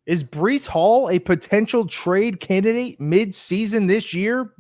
Is Breece Hall a potential trade candidate mid-season this year?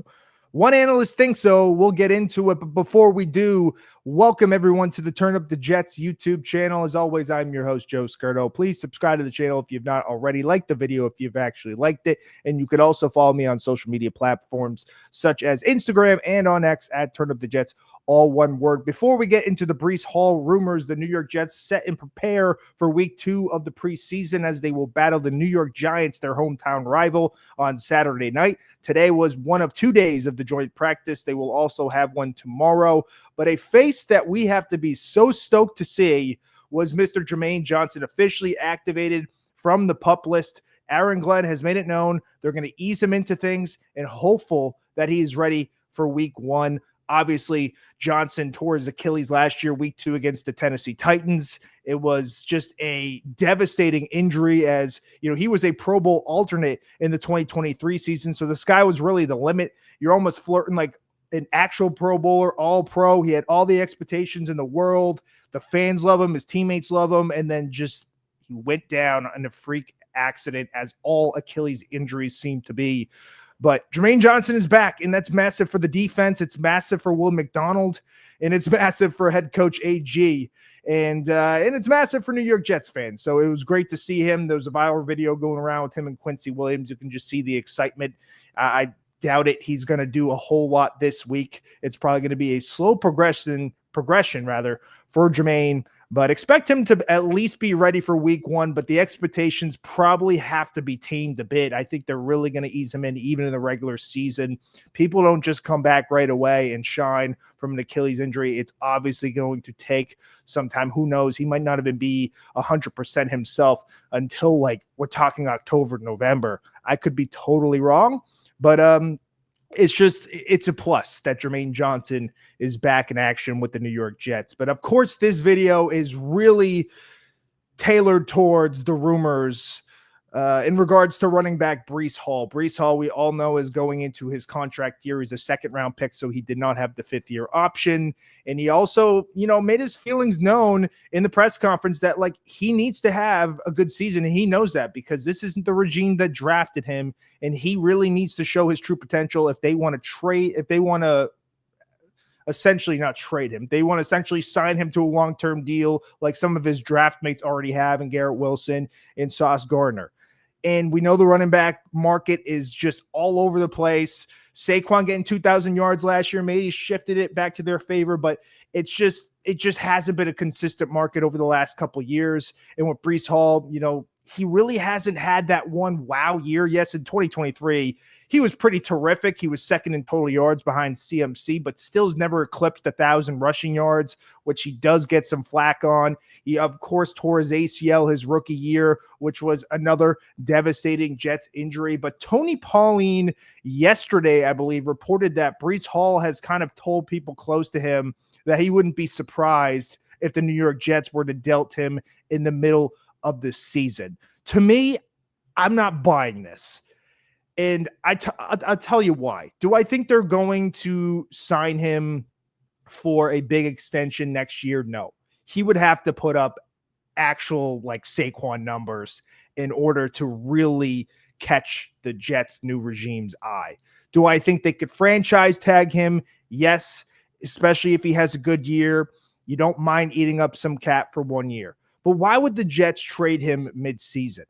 One analyst thinks so. We'll get into it. But before we do, welcome everyone to the Turn Up the Jets YouTube channel. As always, I'm your host, Joe Skirdo. Please subscribe to the channel if you've not already. Like the video if you've actually liked it. And you could also follow me on social media platforms such as Instagram and on X at Turn Up the Jets, all one word. Before we get into the Breece Hall rumors, the New York Jets set and prepare for week 2 of the preseason as they will battle the New York Giants, their hometown rival, on Saturday night. Today was one of 2 days of the joint practice. They will also have one tomorrow. But a face that we have to be so stoked to see was Mr. Jermaine Johnson, officially activated from the PUP list. Aaron Glenn has made it known they're going to ease him into things and hopeful that he is ready for week 1. Obviously, Johnson tore his Achilles last year, week 2 against the Tennessee Titans. It was just a devastating injury, as you know, he was a Pro Bowl alternate in the 2023 season. So the sky was really the limit. You're almost flirting like an actual Pro Bowler, all pro. He had all the expectations in the world. The fans love him. His teammates love him. And then just he went down in a freak accident, as all Achilles injuries seem to be. But Jermaine Johnson is back, and that's massive for the defense. It's massive for Will McDonald, and it's massive for head coach AG, and it's massive for New York Jets fans. So it was great to see him. There was a viral video going around with him and Quincy Williams. You can just see the excitement. I doubt it he's going to do a whole lot this week. It's probably going to be a slow progression for Jermaine, but expect him to at least be ready for week 1. But the expectations probably have to be tamed a bit. I think they're really going to ease him in even in the regular season. People don't just come back right away and shine from an Achilles injury. It's obviously going to take some time. Who knows? He might not even be 100% himself until, like, we're talking October, November. I could be totally wrong, but it's a plus that Jermaine Johnson is back in action with the New York Jets. But of course, this video is really tailored towards the rumors in regards to running back Breece Hall. Breece Hall, we all know, is going into his contract year. He's a second-round pick, so he did not have the fifth-year option. And he also, made his feelings known in the press conference that, like, he needs to have a good season, and he knows that because this isn't the regime that drafted him, and he really needs to show his true potential if they want to trade, if they want to essentially not trade him. They want to essentially sign him to a long-term deal like some of his draft mates already have in Garrett Wilson and Sauce Gardner. And we know the running back market is just all over the place. Saquon getting 2,000 yards last year, maybe shifted it back to their favor, but it just hasn't been a consistent market over the last couple of years. And with Breece Hall, he really hasn't had that one wow year. Yes, in 2023, he was pretty terrific. He was second in total yards behind CMC, but still has never eclipsed 1,000 rushing yards, which he does get some flack on. He, of course, tore his ACL his rookie year, which was another devastating Jets injury. But Tony Pauline yesterday, I believe, reported that Breece Hall has kind of told people close to him that he wouldn't be surprised if the New York Jets were to dealt him in the middle of the season. To me, I'm not buying this. And I'll tell you why. Do I think they're going to sign him for a big extension next year? No. He would have to put up actual, like, Saquon numbers in order to really catch the Jets' new regime's eye. Do I think they could franchise tag him? Yes, especially if he has a good year. You don't mind eating up some cap for 1 year. But why would the Jets trade him midseason?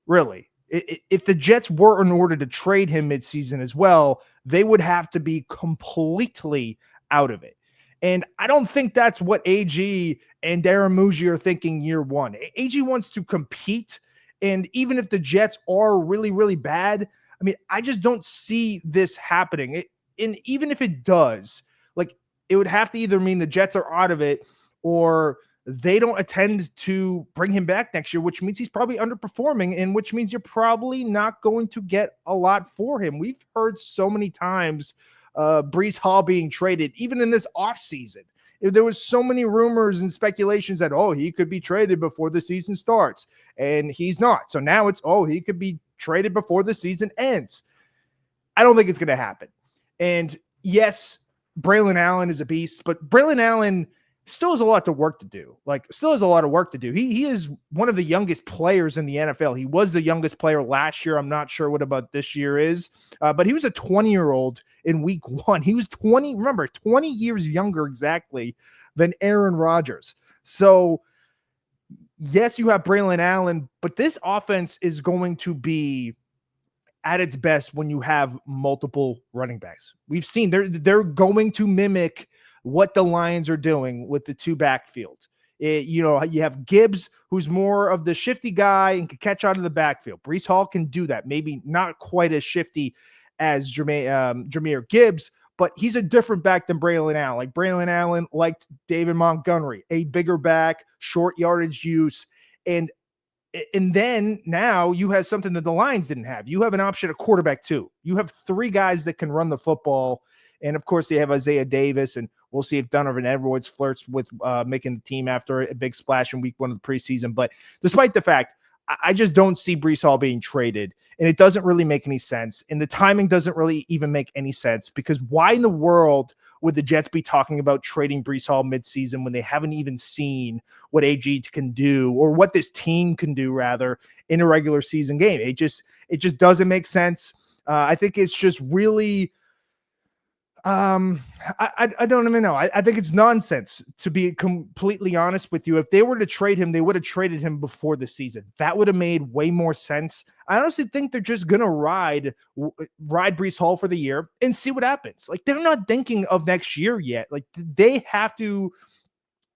Really? If the Jets were in order to trade him midseason as well, they would have to be completely out of it. And I don't think that's what AG and Darren Muji are thinking year one. AG wants to compete. And even if the Jets are really, really bad, I mean, I just don't see this happening. And even if it does, like, it would have to either mean the Jets are out of it or they don't intend to bring him back next year, which means he's probably underperforming, and which means you're probably not going to get a lot for him. We've heard so many times Breece Hall being traded, even in this offseason. There was so many rumors and speculations that, he could be traded before the season starts, and he's not. So now it's, he could be traded before the season ends. I don't think it's going to happen. And yes, Braylon Allen is a beast, but Braylon Allen still has a lot to work to do. Like, still has a lot of work to do. He is one of the youngest players in the NFL. He was the youngest player last year. I'm not sure what about this year is, but he was a 20-year-old in week 1. He was 20, remember, 20 years younger exactly than Aaron Rodgers. So, yes, you have Braylon Allen, but this offense is going to be at its best when you have multiple running backs. We've seen they're going to mimic what the Lions are doing with the two backfield. You have Gibbs, who's more of the shifty guy and can catch out of the backfield. Breece Hall can do that. Maybe not quite as shifty as Jahmyr Gibbs, but he's a different back than Braylon Allen. Like Braylon Allen liked David Montgomery, a bigger back, short yardage use, and then now you have something that the Lions didn't have. You have an option at quarterback too. You have 3 guys that can run the football. And of course, they have Isaiah Davis, and we'll see if Donovan Edwards flirts with making the team after a big splash in week 1 of the preseason. But despite the fact, I just don't see Breece Hall being traded, and it doesn't really make any sense. And the timing doesn't really even make any sense, because why in the world would the Jets be talking about trading Breece Hall midseason when they haven't even seen what AG can do, or what this team can do rather, in a regular season game? It just doesn't make sense. I think it's just really I don't even know. I think it's nonsense, to be completely honest with you. If they were to trade him, they would have traded him before the season. That would have made way more sense. I honestly think they're just going to ride Breece Hall for the year and see what happens. Like, they're not thinking of next year yet. Like, they have to,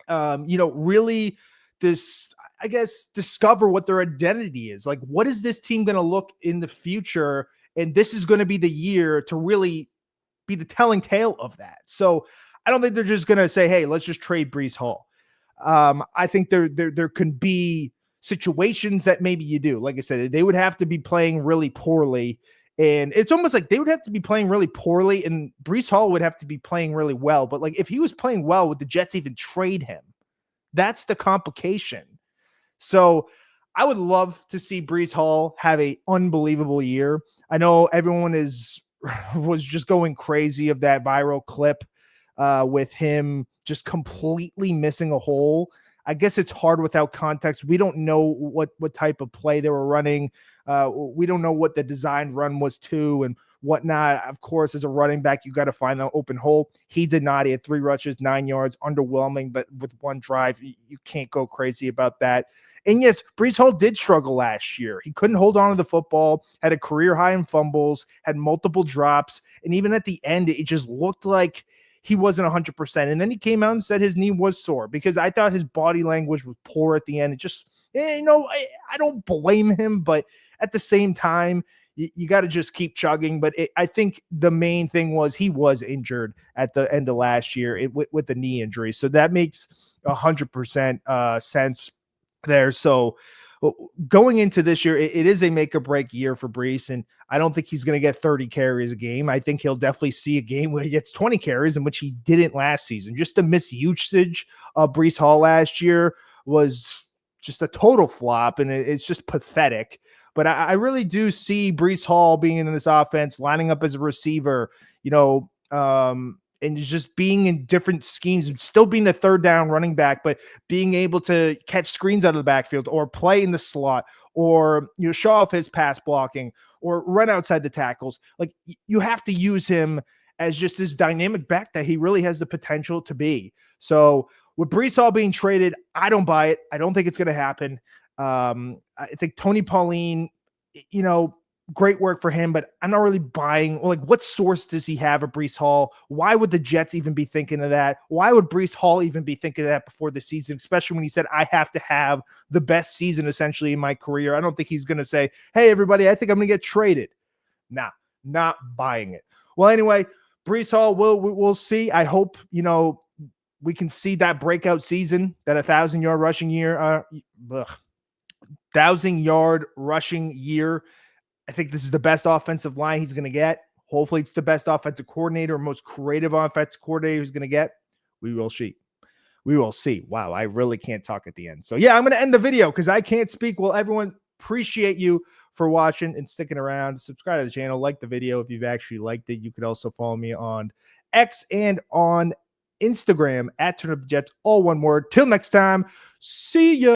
really discover what their identity is. Like, what is this team going to look in the future? And this is going to be the year to really be the telling tale of that. So I don't think they're just going to say, hey, let's just trade Breece Hall. I think there can be situations that maybe you do. Like I said, they would have to be playing really poorly. And it's almost like they would have to be playing really poorly, and Breece Hall would have to be playing really well. But like, if he was playing well, would the Jets even trade him? That's the complication. So I would love to see Breece Hall have an unbelievable year. I know everyone was just going crazy of that viral clip with him just completely missing a hole. I guess it's hard without context. We don't know what type of play they were running. We don't know what the designed run was to and whatnot. Of course, as a running back, you got to find the open hole. He did not. He had 3 rushes, 9 yards, underwhelming, but with 1 drive, you can't go crazy about that. And yes, Breece Hall did struggle last year. He couldn't hold on to the football, had a career high in fumbles, had multiple drops, and even at the end, it just looked like he wasn't 100%. And then he came out and said his knee was sore, because I thought his body language was poor at the end. It just, I don't blame him, but at the same time, you got to just keep chugging. But I think the main thing was he was injured at the end of last year with the knee injury. So that makes 100% sense there. So going into this year, it is a make or break year for Breece, and I don't think he's going to get 30 carries a game. I think he'll definitely see a game where he gets 20 carries, in which he didn't last season. Just the misusage of Breece Hall last year was just a total flop, and it's just pathetic. But I really do see Breece Hall being in this offense, lining up as a receiver, and just being in different schemes, still being the third down running back, but being able to catch screens out of the backfield, or play in the slot, or show off his pass blocking, or run outside the tackles. Like, you have to use him as just this dynamic back that he really has the potential to be. So with Breece Hall being traded, I don't buy it. I don't think it's going to happen. I think Tony Pauline, great work for him, but I'm not really buying. Like, what source does he have of Breece Hall? Why would the Jets even be thinking of that? Why would Breece Hall even be thinking of that before the season, especially when he said, I have to have the best season essentially in my career? I don't think he's going to say, hey, everybody, I think I'm going to get traded. Nah, not buying it. Well, anyway, Breece Hall, we'll see. I hope, we can see that breakout season, that 1,000-yard rushing year, 1,000-yard rushing year. I think this is the best offensive line he's going to get. Hopefully it's the best offensive coordinator, or most creative offensive coordinator he's going to get. We will see. We will see. Wow, I really can't talk at the end. So yeah, I'm going to end the video because I can't speak. Well, everyone, appreciate you for watching and sticking around. Subscribe to the channel, like the video if you've actually liked it. You could also follow me on X and on Instagram at Turn Up the Jets, all one word. Till next time, see ya.